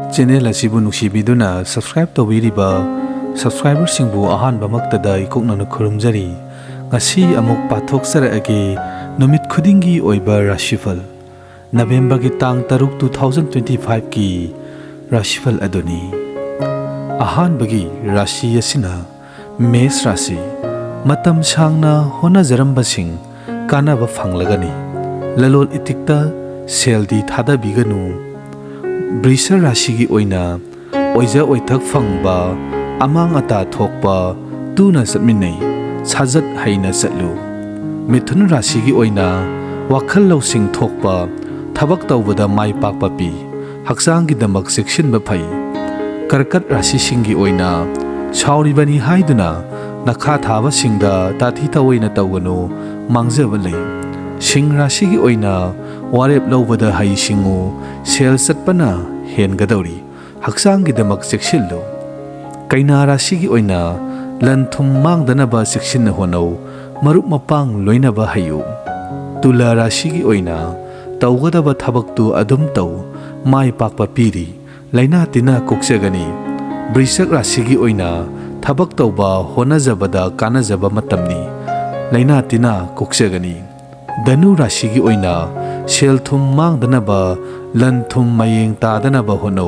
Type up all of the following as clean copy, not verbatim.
Channel asibu nuksibiduna subscribe tawiriba subscriber singbu ahanba maktada ikoknana khurumjari ngasi amuk pathok sarage numit khudingi oiba Rashifal November gi tang taruk 2025 ki Rashifal adoni ahanbagi rashi asina mes rashi matam sangna hona jaramba sing kanaba phanglagani lalol itikta seldi thada biganu Brisa rashi gi oina oija oithak phangba amang ata thokpa tuna satminai sajat haina satlu mithun rashi gi oina wakhal losing thokpa thabak tawbada mai pakpa pi haksang gi damak section ba phai karkat rashi singi oina chauri bani haiduna nakha thaba singda tathi tawaina tawganu mangjaba lei sing rashi gi oina warep lobada hai singu sel satpana hengadori haksang gi damak section lo kaina rashi gi oina lan thum mangdana ba section na hono marup mapang loina ba hayu tula rashi gi oina tawgada ba thabak tu adum taw mai pakpa piri laina tina koksegani brisak rashi gi oina thabak tawba hona jabada kana jaba matamni laina tina koksegani danu rashi gi oina sel thum mangdana ba lan thum mayeng tadana ba hono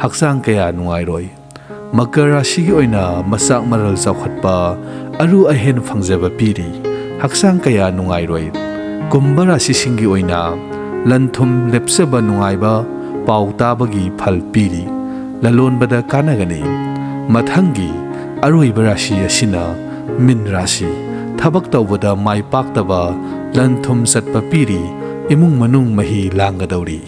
haksang kaya nungai roi makar rashi gi oina masak maral zawkhatpa aru ahen phangjaba piri haksang kaya nungai roi kumba rashi singi oina lan thum lepsaba nungai ba pau tabagi phal piri lalon bada kanagani mathangi aroi rashi asina min rashi thabak tawbada mai paktaba lan thum satpa piri imung manung mahi langadauri